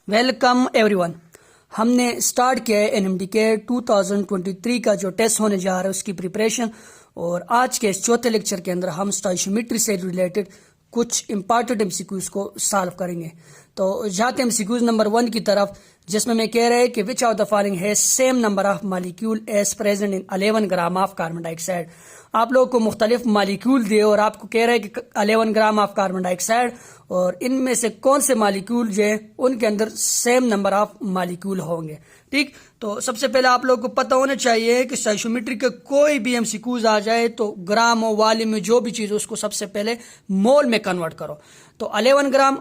Welcome everyone. हमने start किया है एनएमडी के 2023 का जो टेस्ट होने जा रहा है उसकी प्रिपरेशन। और आज के इस चौथे लेक्चर के अंदर हम स्टोइशियोमेट्री से रिलेटेड कुछ इंपॉर्टेंट एमसीक्यूज को सॉल्व करेंगे। तो जाते हैं एमसीक्यूज नंबर 1 की तरफ, जिसमें मैं कह रहा है कि विच ऑफ द फॉलोइंग है same number of molecule as present in 11 gram of carbon dioxide. आप लोगों को मुख्तलिफ मॉलिक्यूल दिए और आपको कह रहे हैं कि 11 ग्राम ऑफ कार्बन डाइऑक्साइड और इनमें से कौन से मॉलिक्यूल जो है उनके अंदर सेम नंबर ऑफ मॉलिक्यूल होंगे। ठीक, तो सबसे पहले आप लोगों को पता होना चाहिए कि स्टोइशियोमेट्री के कोई भी एमसीक्यूज आ जाए तो ग्राम और वॉल्यूम में जो भी चीज है उसको सबसे पहले मोल में कन्वर्ट करो। तो 11 ग्राम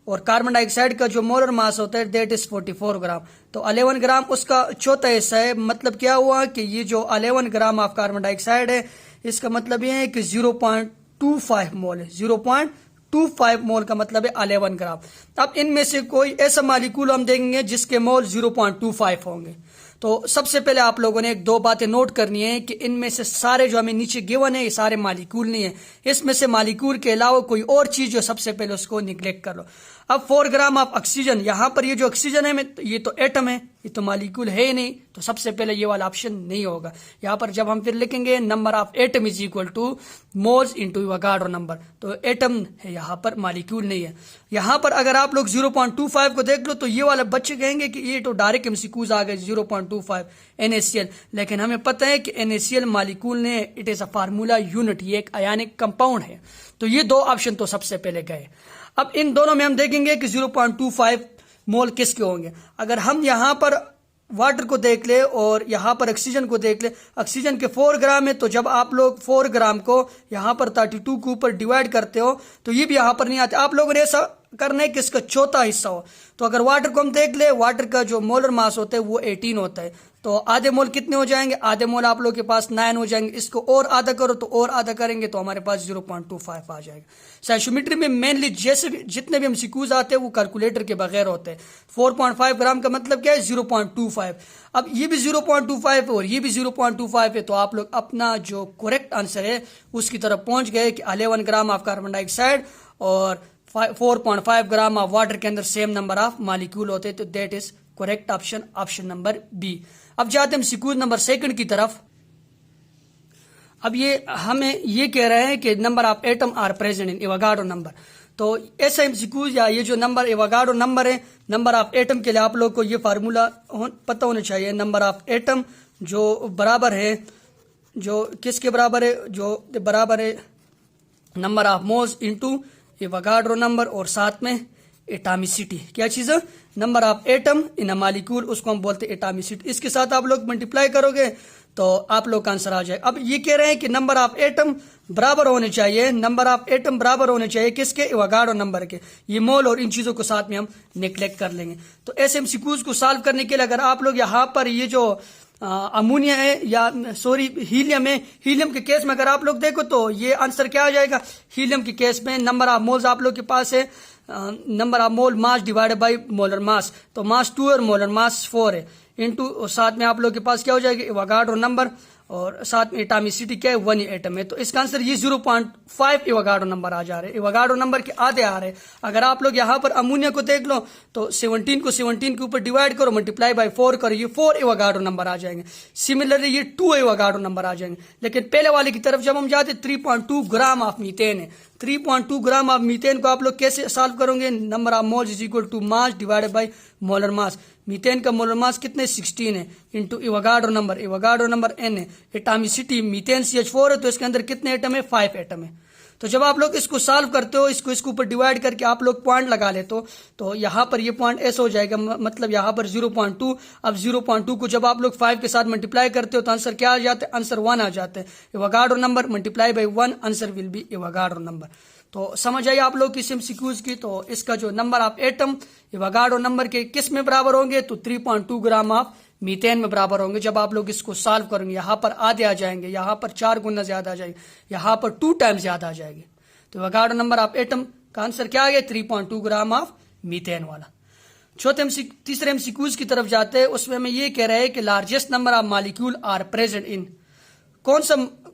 और कार्बन डाइऑक्साइड का जो मोलर मास होता है दैट इज 44 ग्राम। तो 11 ग्राम उसका चौथा हिस्सा है। मतलब क्या हुआ कि ये जो 11 ग्राम ऑफ कार्बन डाइऑक्साइड है इसका मतलब ये है कि 0.25 मोल है। 0.25 मोल का मतलब है 11 ग्राम। अब इनमें से कोई ऐसा मॉलिक्यूल हम देंगे जिसके मोल 0.25 होंगे। तो सबसे पहले आप लोगों ने दो बातें नोट करनी है कि इनमें से सारे जो हमें नीचे गिवन है ये सारे मॉलिक्यूल नहीं है। इसमें से मॉलिक्यूल के अलावा कोई और चीज जो सबसे पहले उसको निग्लेक्ट कर लो। अब 4 ग्राम ऑफ ऑक्सीजन, यहां पर ये जो ऑक्सीजन है ये तो एटम है, ये तो मॉलिक्यूल है ही नहीं। तो सबसे पहले ये वाला ऑप्शन नहीं होगा। यहां पर जब हम फिर लिखेंगे number of atom is equal two moles into Avogadro number, तो एटम है, यहां पर मॉलिक्यूल नहीं है। यहां पर अगर आप लोग 0.25 को देख लो तो ये वाला बच्चे कहेंगे कि ये तो डायरेक्ट एमसीक्यूज आ गए 0.25 NaCl, लेकिन हमें पता है कि NaCl मॉलिक्यूल ने, it is a formula unit, ये एक आयनिक कंपाउंड है। तो ये दो ऑप्शन तो सबसे पहले गए। अब इन दोनों में हम देखेंगे कि 0.25 मोल किसके होंगे। अगर हम यहां पर वाटर को देख ले और यहां पर ऑक्सीजन को देख ले, ऑक्सीजन के 4 ग्राम है, तो जब आप लोग 4 ग्राम को यहां पर 32 के ऊपर डिवाइड करते हो तो ये भी यहां पर नहीं आते। आप लोगों ने ऐसा करना है कि इसका चौथा हिस्सा हो। तो अगर वाटर को हम देख ले, वाटर का जो मोलर मास होता है वो 18 होता है। तो आधे मोल कितने हो जाएंगे? आधे मोल आप लोगों के पास 9 हो जाएंगे। इसको और आधा करो तो और आधा करेंगे तो हमारे पास 0.25 आ जाएगा। स्टोइशियोमेट्री में मेनली जैसे भी जितने भी एमसीक्यूज आते हैं वो कैलकुलेटर के बगैर होते हैं। 4.5 ग्राम का मतलब क्या है? 0.25। अब ये भी 0.25 है और ये भी 0.25 है। तो आप लोग अपना जो करेक्ट आंसर है उसकी तरफ पहुंच गए कि 11 ग्राम ऑफ कार्बन डाइऑक्साइड और 4.5 ग्राम ऑफ वाटर के अंदर सेम नंबर ऑफ मॉलिक्यूल होते हैं। तो that is correct option, option number b. अब जाते हैं एमसीक्यूज नंबर 2 की तरफ। अब ये हमें ये कह रहे हैं कि number of atom are present in Avogadro number. तो ऐसा एमसीक्यूज या ये जो नंबर एवोगाड्रो नंबर है, नंबर ऑफ एटम के लिए आप लोग को ये फार्मूला पता होना चाहिए। नंबर ऑफ एटम जो बराबर है, जो किसके बराबर है? जो बराबर है number of moles into Avogadro number और साथ में एटॉमिसिटी। क्या चीज है? Number of atom in a molecule, उसको हम बोलते हैं एटॉमिसिटी। इसके साथ आप लोग मल्टीप्लाई करोगे तो आप लोग का आंसर आ जाए। अब ये कह रहे हैं कि नंबर ऑफ एटम बराबर होने चाहिए, नंबर ऑफ एटम बराबर होने चाहिए किसके? एवोगाड्रो नंबर के। ये मोल और इन चीजों को साथ में हम निग्लेक्ट कर लेंगे। तो ऐसे एमसीक्यूज को सॉल्व करने के लिए अगर आप लोग यहाँ पर ये जो अमोनिया है या सॉरी हीलियम है, हीलियम के केस में अगर आप लोग देखो तो ये आंसर क्या आ जाएगा? हीलियम के केस में नंबर ऑफ मोल्स आप लोग के पास है number of mole mass divided by molar मास। तो मास 2 और मोलर मास 4 है इनटू साथ में आप लोग के पास क्या हो जाएगा? एवोगाड्रो नंबर और साथ में एटॉमिसिटी क्या है? 1 एटम है। तो इसका आंसर ये 0.5 एवोगाड्रो नंबर आ जा रहे हैं। एवोगाड्रो नंबर के आधे आ रहे हैं। अगर आप लोग यहाँ पर अमोनिया को देख लो तो 17 को 17 के ऊपर डिवाइड करो, मल्टीप्लाई बाय 4 करो, ये 4 एवोगाड्रो नंबर आ जाएंगे। सिमिलरली ये 2 एवोगाड्रो नंबर आ जाएंगे। लेकिन पहले वाले की तरफ जब हम जाते 3.2 ग्राम ऑफ मीथेन है। 3.2 ग्राम ऑफ मीथेन को आप लोग कैसे सॉल्व करोगे? Number of moles is equal to mass divided by molar mass. Methane का मोलर मास कितने? 16 है into Avogadro number, Avogadro number n है। एटॉमिसिटी मीथेन CH4 है तो इसके अंदर कितने एटम है? 5 एटम है। तो जब आप लोग इसको सॉल्व करते हो, इसको ऊपर डिवाइड करके आप लोग पॉइंट लगा लेते हो तो यहाँ पर ये पॉइंट ऐसा हो जाएगा, मतलब यहाँ पर 0.2। अब 0.2 को जब आप लोग 5 के साथ मल्टीप्लाई करते हो तो आंसर क्या आ जाता है? आंसर 1 आ जाता है। Avogadro number multiply by 1, answer will be Avogadro number. तो समझ आई आप लोग किस एमसीक्यूज की। तो इसका जो number of atom Avogadro number के किस में बराबर होंगे? तो 3.2 ग्राम ऑफ मीथेन में बराबर होंगे। जब आप लोग इसको सॉल्व करेंगे यहाँ पर आधे आ जाएंगे, यहाँ पर 4 गुना ज्यादा आ जाएंगे, यहाँ पर 2 टाइम्स ज्यादा आ जाएंगे। तो एवोगाड्रो नंबर ऑफ एटम का आंसर क्या आ गया? 3.2 ग्राम ऑफ मीथेन वाला। तीसरे एमसीक्यूज की तरफ जाते हैं। उसमें हमें ये कह रहे हैं कि largest number of molecule are present in,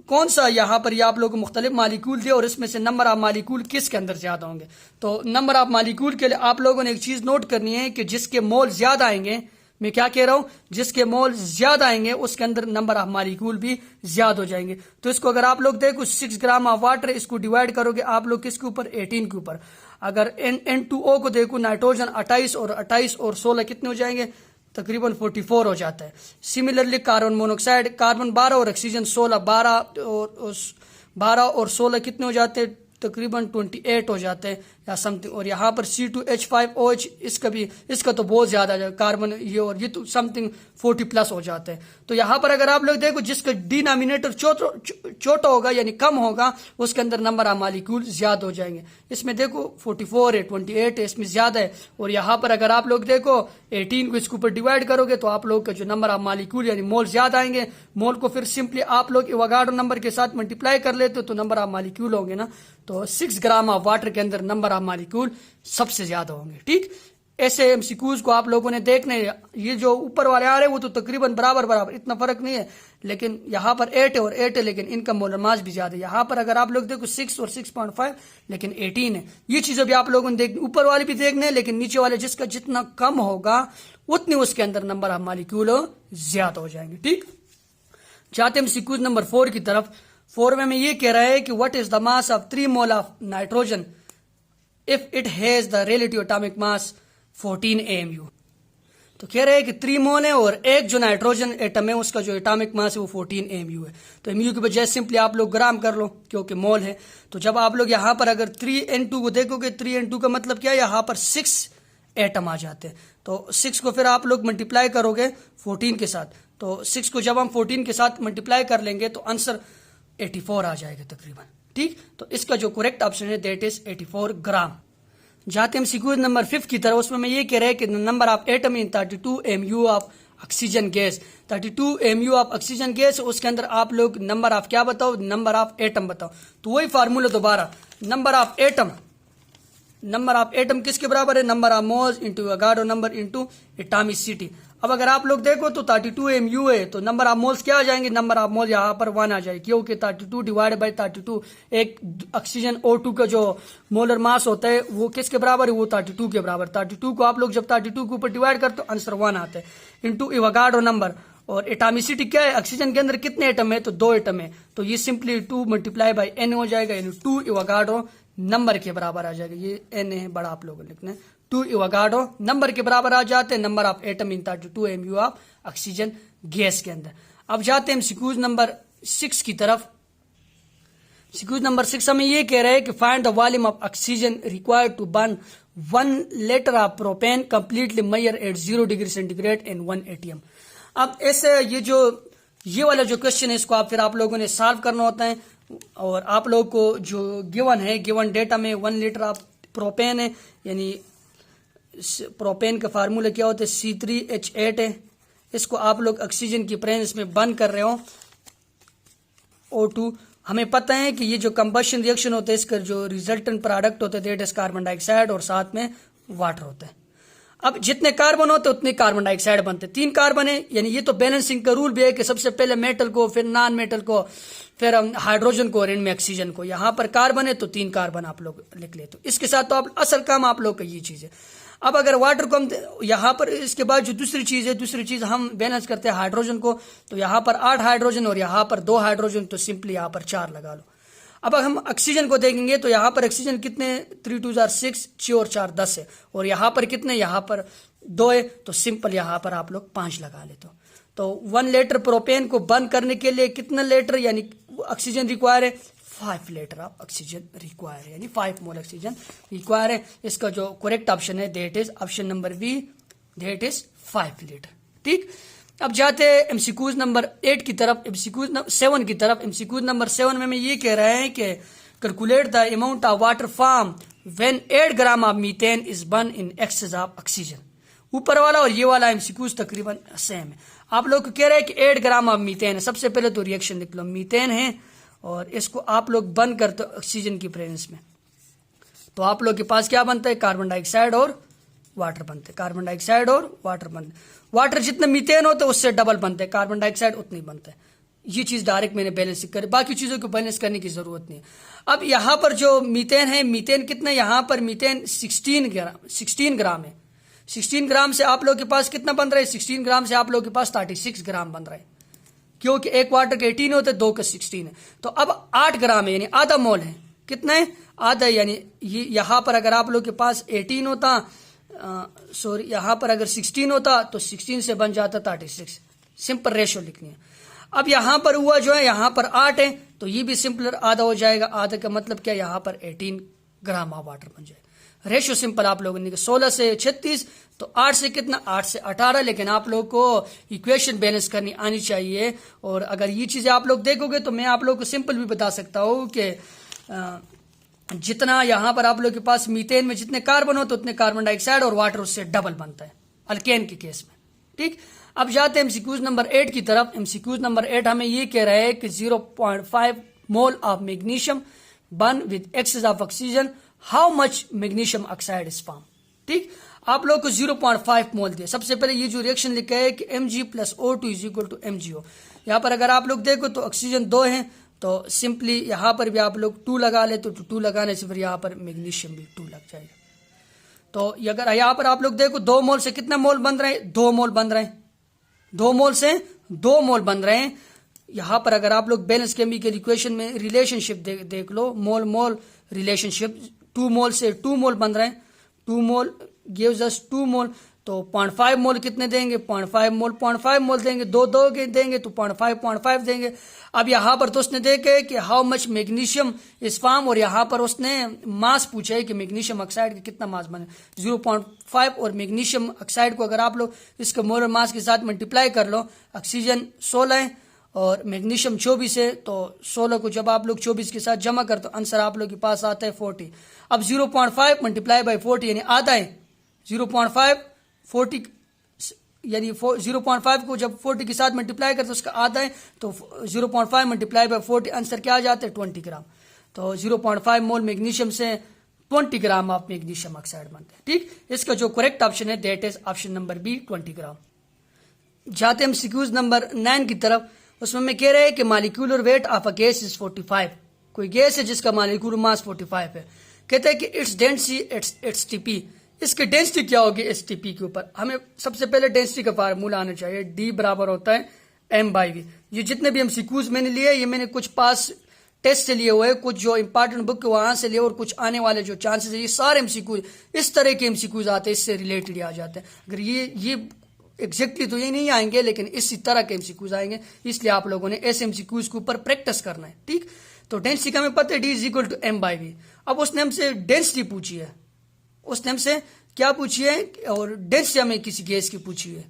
कौन सा यहाँ पर ये आप लोग को मुख्तलिफ मालिक्यूल दिए और इसमें से नंबर ऑफ मालिक्यूल किसके अंदर ज्यादा होंगे। तो नंबर ऑफ मालिक्यूल के लिए आप लोगों ने एक चीज नोट करनी है कि जिसके मोल ज्यादा आएंगे, मैं क्या कह रहा हूं, जिसके मोल ज्यादा आएंगे उसके अंदर नंबर ऑफ मालिक्यूल भी ज्यादा हो जाएंगे। तो इसको अगर आप लोग देखो 6 ग्राम ऑफ वाटर, इसको डिवाइड करोगे आप लोग किसके ऊपर, 18 के ऊपर। अगर N2O को देखो, नाइट्रोजन 28 और 16 कितने हो जाएंगे, तकरीबन 44 हो जाता है। सिमिलरली कार्बन मोनोऑक्साइड, कार्बन 12 और ऑक्सीजन 16, 12 और 16 कितने हो जाते हैं, तकरीबन 28 हो जाते हैं या समथिंग। और यहाँ पर C2H5OH, इसका तो बहुत ज्यादा कार्बन ये, और ये तो समथिंग 40 प्लस हो जाते हैं। तो यहाँ पर अगर आप लोग देखो जिसका डिनोमिनेटर छोटा होगा यानी कम होगा उसके अंदर नंबर ऑफ मालिक्यूल ज्यादा हो जाएंगे। इसमें देखो 44 है, 28 है, इसमें ज्यादा है। और यहाँ पर अगर आप लोग देखो 18 को इसके ऊपर डिवाइड करोगे तो आप लोग का जो नंबर ऑफ मालिक्यूल यानी मोल ज्यादा आएंगे। मोल को फिर सिंपली आप लोग इवोगाड्रो नंबर के साथ मल्टीप्लाई कर लेते हो तो नंबर ऑफ मालिक्यूल होंगे ना, तो 6 ग्राम ऑफ वाटर के अंदर नंबर ऑफ मालिक्यूल सबसे ज्यादा होंगे। ठीक, ऐसे एमसीक्यूज को आप लोगों ने देखने, ये जो ऊपर वाले आ रहे हैं वो तो तकरीबन बराबर, इतना फर्क नहीं है, लेकिन यहाँ पर 8 है और 8 है, लेकिन इनका मोलर मास भी ज्यादा है। यहाँ पर अगर आप लोग देखो 6 और 6.5, लेकिन 18 है। ये चीजें भी आप लोगों ने देखनी, ऊपर वाले भी देखने, लेकिन नीचे वाले जिसका जितना कम होगा उतनी उसके अंदर नंबर ऑफ मालिक्यूल ज्यादा हो जाएंगे। ठीक, जाते हम एमसीक्यूज नंबर 4 की तरफ। 4 में ये कह रहा है कि what is the mass of 3 mole of nitrogen if it has the relative atomic mass 14 AMU। तो कह रहे हैं कि 3 मोल है और एक जो नाइट्रोजन एटम है उसका जो एटॉमिक मास है वो 14 AMU है। तो MU की बजाय सिंपली आप लोग ग्राम कर लो क्योंकि मोल है। तो जब आप लोग यहाँ पर अगर 3N2 को देखोगे, 3N2 का मतलब क्या है, यहाँ पर 6 एटम आ जाते हैं। तो 6 को फिर आप लोग मल्टीप्लाई करोगे 14 के साथ, तो 6 को जब हम 14 के साथ मल्टीप्लाई कर लेंगे तो आंसर 84 आ जाएगा तकरीबन। ठीक, तो इसका जो करेक्ट ऑप्शन है दैट इज 84 ग्राम। जाते हम सीक्वेंस नंबर 5 की तरफ। उसमें ये कह रहे हैं कि number of atom in 32 MU of oxygen gas, 32 MU of oxygen gas, उसके अंदर आप लोग नंबर ऑफ क्या बताओ, नंबर ऑफ एटम बताओ। तो वही फार्मूला दोबारा, नंबर ऑफ एटम किसके बराबर है, number of moles into Avogadro number into atomicity. अब अगर आप लोग देखो तो 32 MU है तो नंबर ऑफ मोल्स क्या आ जाएंगे, नंबर ऑफ मोल्स यहाँ पर 1 आ जाएगी क्योंकि 32 डिवाइड बाई 32, एक ऑक्सीजन O2 का जो मोलर मास होता है वो किसके बराबर है, वो 32 के बराबर। 32 को आप लोग जब 32 के ऊपर डिवाइड करते हो आंसर 1 आता है, इंटू एवोगाड्रो नंबर। और एटॉमिसिटी क्या है, ऑक्सीजन के अंदर कितने एटम है, तो 2 एटम है, तो ये सिंपली 2 मल्टीप्लाई बाई N हो जाएगा, यानी 2 एवोगाड्रो नंबर के बराबर आ जाएगा। ये N है, बड़ा आप लोगों को लिखना है, 2 एवोगाड्रो नंबर के बराबर आ जाते हैं number of atom in 32 MU of oxygen gas के अंदर। अब जाते हैं सिक्वेंस नंबर 6 की तरफ। सिक्वेंस नंबर 6 हमें ये कह रहे हैं कि find the volume of oxygen required to burn 1 litre of propane completely measure at 0 degree centigrade in 1 ATM। अब ऐसे ये वाला जो क्वेश्चन है इसको फिर आप लोगों ने सॉल्व करना होता है, और आप लोग को जो गिवन डेटा में 1 लीटर ऑफ प्रोपेन है, यानी प्रोपेन का फार्मूला क्या होता है, C3H8 है। इसको आप लोग ऑक्सीजन की प्रेजेंस में बर्न कर रहे हो O2। हमें पता है कि ये जो कंबशन रिएक्शन होता है इसका जो रिजल्टेंट प्रोडक्ट होता है दैट इज कार्बन डाइऑक्साइड और साथ में वाटर होता है। अब जितने कार्बन होते हैं उतने कार्बन डाइऑक्साइड बनते हैं। 3 कार्बन है, यानी ये तो बैलेंसिंग का रूल भी है कि सबसे पहले मेटल को, फिर नॉन मेटल को, फिर हाइड्रोजन को और इनमें ऑक्सीजन को। यहाँ पर कार्बन है तो 3 कार्बन आप लोग लिख लेते हो। इसके साथ तो आप असल काम आप लोग का ये चीज है। अब अगर वाटर को हम यहाँ पर, इसके बाद जो दूसरी चीज हम बैलेंस करते हैं हाइड्रोजन को, तो यहाँ पर 8 हाइड्रोजन और यहाँ पर 2 हाइड्रोजन, तो सिंपली यहाँ पर 4 लगा लो। अब हम ऑक्सीजन को देखेंगे तो यहाँ पर ऑक्सीजन कितने, 3 2 6, 6 और 4 10 है, और यहाँ पर कितने, यहाँ पर 2 है, तो सिंपल यहाँ पर आप लोग 5 लगा लेते हो। तो 1 लीटर प्रोपेन को बर्न करने के लिए कितना लीटर यानी ऑक्सीजन रिक्वायर है, 5 लीटर ऑफ ऑक्सीजन रिक्वायर है, यानी 5 मोल ऑक्सीजन रिक्वायर है। इसका जो करेक्ट ऑप्शन है that is option number b, that is 5 litre. ठीक, अब जाते हैं एमसीक्यूज नंबर 8 की तरफ, एमसीक्यूज 7 की तरफ। एमसीक्यूज नंबर 7 में ये कह रहे हैं कि calculate the amount of water form when 8 gram of methane is burn in excess of oxygen. ऊपर वाला और ये वाला एमसीक्यूज तकरीबन सेम है। आप लोग को कह रहे हैं कि 8 ग्राम ऑफ मीथेन है। सबसे पहले तो रिएक्शन लिख लो, मीथेन है और इसको आप लोग बर्न करते हो ऑक्सीजन की प्रेजेंस में, तो आप लोग के पास क्या बनता है, कार्बन डाइऑक्साइड और वाटर बनते हैं, कार्बन डाइऑक्साइड और वाटर बनते हैं। वाटर जितने मीथेन होते हैं उससे डबल बनते हैं, कार्बन डाइऑक्साइड उतनी बनते हैं। ये चीज डायरेक्ट मैंने बैलेंस कर, बाकी चीजों को बैलेंस करने की जरूरत नहीं। अब यहाँ पर जो मीथेन है, मीथेन कितना, यहाँ पर मीथेन 16 ग्राम है। 16 ग्राम से आप लोग के पास कितना बन रहा है, 16 ग्राम से आप लोग के पास 36 ग्राम बन रहा है, क्योंकि एक वाटर के 18 होते, 2 का 16 है। तो अब 8 ग्राम है, यानी आधा मोल है। कितना है, आधा, यानी यहाँ पर अगर आप लोग के पास 18 होता, सॉरी यहाँ पर अगर 16 होता तो 16 से बन जाता 36। सिंपल रेशियो लिखनी है। अब यहाँ पर हुआ जो है, यहाँ पर 8 है, तो ये भी सिंपल आधा हो जाएगा। आधा का मतलब क्या, यहाँ पर 18 ग्राम ऑफ वाटर बन जाएगा। रेशियो सिंपल आप लोगों ने 16 से 36, तो 8 से कितना, 8 से 18। लेकिन आप लोग को इक्वेशन बैलेंस करनी आनी चाहिए। और अगर ये चीजें आप लोग देखोगे तो मैं आप लोग को सिंपल भी बता सकता हूँ कि जितना यहाँ पर आप लोग के पास मीथेन में जितने कार्बन होते उतने कार्बन डाइऑक्साइड और वाटर उससे डबल बनता है अल्केन के केस में। ठीक, अब जाते हैं एमसीक्यूज नंबर 8 की तरफ। एमसीक्यूज नंबर 8 हमें ये कह रहा है कि 0.5 mole of magnesium burn with excess of oxygen, how much magnesium oxide is form. ठीक, आप लोग को 0.5 मोल दिया। सबसे पहले ये जो रिएक्शन लिखा है कि Mg + O2 = MgO। यहाँ पर अगर आप लोग देखो तो ऑक्सीजन 2 है, तो सिंपली यहाँ पर भी आप लोग 2 लगा ले, तो 2 लगाने से फिर यहाँ पर मैग्नीशियम भी 2 लग जाएगा। तो अगर यहाँ पर आप लोग देखो 2 मोल से कितना मोल बन रहे हैं, 2 मोल बन रहे हैं। 2 मोल से 2 मोल बन रहे हैं। यहाँ पर अगर आप लोग बैलेंस केमिकल इक्वेशन में रिलेशनशिप देख लो, मोल मोल रिलेशनशिप, 2 मोल से 2 मोल बन रहे हैं। 2 मोल गिव्स अस 2 मोल, तो 0.5 मोल कितने देंगे, 0.5 मोल 0.5 मोल देंगे, 2 के देंगे तो 0.5 देंगे। अब यहाँ पर तो उसने देखे कि हाउ मच मैग्नीशियम इस फॉर्म, और यहाँ पर उसने मास पूछा है कि मैग्नीशियम ऑक्साइड का कितना मास बने, 0.5। और मैग्नीशियम ऑक्साइड को अगर आप लोग इसके मोलर मास के साथ मल्टीप्लाई कर लो, ऑक्सीजन 16 है और मैग्नीशियम 24 है, तो 16 को जब आप लोग 24 के साथ जमा कर तो आंसर आप लोग के पास आता है 40। अब 0.5 मल्टीप्लाई बाई 40 यानी आधा है। 0.5 40 यानी 0.5 को जब 40 के साथ मल्टीप्लाई करते तो उसका आधा है, तो 0.5 मल्टीप्लाई बाई 40 आंसर क्या आ जाता है, 20 ग्राम। तो 0.5 मोल मैग्नीशियम से 20 ग्राम ऑफ मैग्नीशियम ऑक्साइड बनते हैं। ठीक, इसका जो करेक्ट ऑप्शन है that is option number b, 20 gram. जाते हम सिक्यूज नंबर 9 की तरफ। उसमें मैं कह रहे हैं कि molecular weight of a gas is 45। कोई गैस है जिसका मॉलिक्यूलर मास 45 है। कहते हैं कि इट्स डेंसिटी इट्स टीपी, इसकी डेंसिटी क्या होगी एस टीपी के ऊपर। हमें सबसे पहले डेंसिटी का फार्मूला आना चाहिए, डी बराबर होता है m/v। ये जितने भी एमसीक्यूज मैंने लिए, ये मैंने कुछ पास टेस्ट से लिए हुए हैं, कुछ जो इंपॉर्टेंट बुक वहां से लिए, और कुछ आने वाले जो चांसेस है, ये सारे एमसीक्यूज इस तरह के एमसीक्यूज आते हैं, इससे रिलेटेड आ जाते हैं। अगर ये एग्जैक्टली तो ये नहीं आएंगे, लेकिन इसी तरह के एमसीक्यूज आएंगे, इसलिए आप लोगों ने ऐसे एमसीक्यूज के ऊपर प्रैक्टिस करना है। ठीक, तो डेंसिटी का हमें पता है D = m/v। अब उसने हमसे डेंसिटी पूछी है, उसने हमसे क्या पूछी है, और डेंसिटी हमें किसी गैस की पूछी है।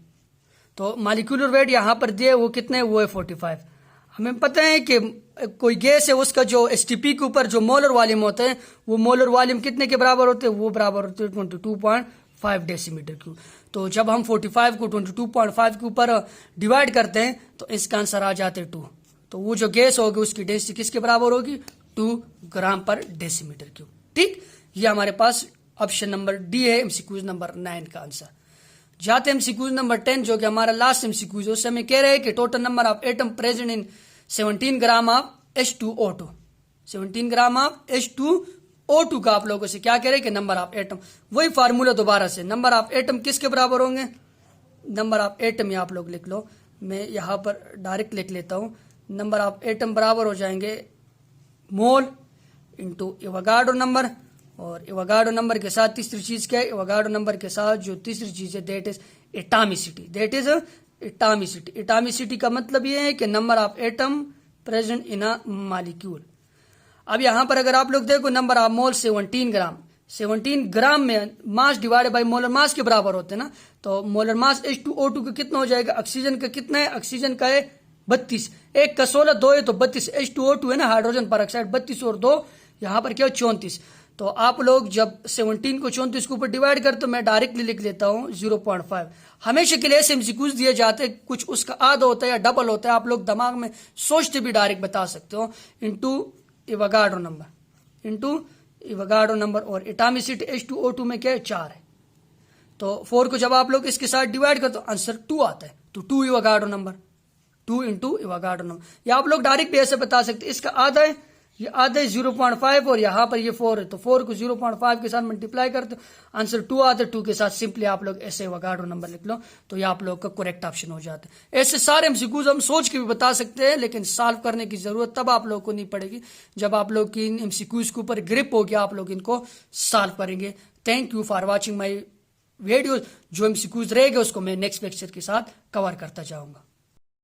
तो मॉलिक्यूलर वेट यहाँ पर दिए, वो कितने, वो है 45। हमें पता है कि कोई गैस है, उसका जो एसटीपी के ऊपर जो मोलर वॉल्यूम होता है, वो मोलर वॉल्यूम कितने के बराबर होते हैं, वो बराबर होते हैं 22.5 डेसीमीटर क्यूब। तो जब हम 45 को 22.5 के ऊपर डिवाइड करते हैं तो इसका आंसर आ जाते हैं 2। तो वो जो गैस होगी उसकी डेंसिटी किसके बराबर होगी, 2 ग्राम पर डेसीमीटर क्यूब। ठीक, ये हमारे पास ऑप्शन नंबर डी है एमसीक्यूज नंबर 9 का आंसर। जाते हैं एमसीक्यूज नंबर 10 जो कि हमारा लास्ट एमसीक्यूज, उससे हमें कह रहे हैं कि total number of atom present in 17 gram of H2O2। 17 gram of H2O2 का आप लोगों से क्या कह रहे हैं कि नंबर ऑफ एटम, वही फार्मूला दोबारा से, नंबर ऑफ एटम किसके बराबर होंगे, नंबर ऑफ एटम ये आप लोग लिख लो, मैं यहाँ पर डायरेक्ट लिख लेता हूँ। नंबर ऑफ एटम बराबर हो जाएंगे मोल इंटू एवोगाड्रो नंबर, और एवोगाड्रो नंबर के साथ तीसरी चीज क्या है, एवोगाड्रो नंबर के साथ जो तीसरी चीज है that is atomicity. That is atomicity. Atomicity का मतलब ये है कि number of atom present in a molecule. अब यहां पर अगर आप लोग देखो नंबर ऑफ मोल 17 ग्राम, 17 ग्राम में मास डिवाइड बाय मोलर मास के बराबर होते हैं ना, तो मोलर मास H2O2 का कितना हो जाएगा, ऑक्सीजन का कितना है, ऑक्सीजन का है 32, एक का 16, 2 है तो 32, H2O2 है ना हाइड्रोजन पर ऑक्साइड, 32 और 2 यहाँ पर क्या 34। तो आप लोग जब 17 को 34 के ऊपर डिवाइड करते तो मैं डायरेक्टली लिख लेता हूँ 0.5। हमेशा के लिए ऐसे एमसीक्यूज दिए जाते हैं, कुछ उसका आधा होता है या डबल होता है, आप लोग दिमाग में सोचते भी डायरेक्ट बता सकते हो, इंटू एवोगाड्रो नंबर, और एटॉमिसिटी H2O2 में क्या है 4 है। तो 4 को जब आप लोग इसके साथ डिवाइड करते तो आंसर 2 आता है, तो 2 Avogadro number. 2 into Avogadro number. या आप लोग डायरेक्ट भी ऐसे बता सकते, इसका आधा है, ये आधा 0.5 और यहाँ पर ये 4 है, तो 4 को 0.5 के साथ मल्टीप्लाई करते आंसर 2 आता है। 2 के साथ सिंपली आप लोग ऐसे इवागाड्रो नंबर लिख लो, तो ये आप लोग का करेक्ट ऑप्शन हो जाता है। ऐसे सारे एमसीक्यूज हम सोच के भी बता सकते हैं, लेकिन सॉल्व करने की जरूरत तब आप लोग को नहीं पड़ेगी जब आप लोग की इन एमसीक्यूज के ऊपर ग्रिप हो गया, आप लोग इनको सॉल्व करेंगे। Thank you for watching my video. जो एमसीक्यूज रहेगा उसको मैं नेक्स्ट लेक्चर के साथ कवर करता जाऊंगा।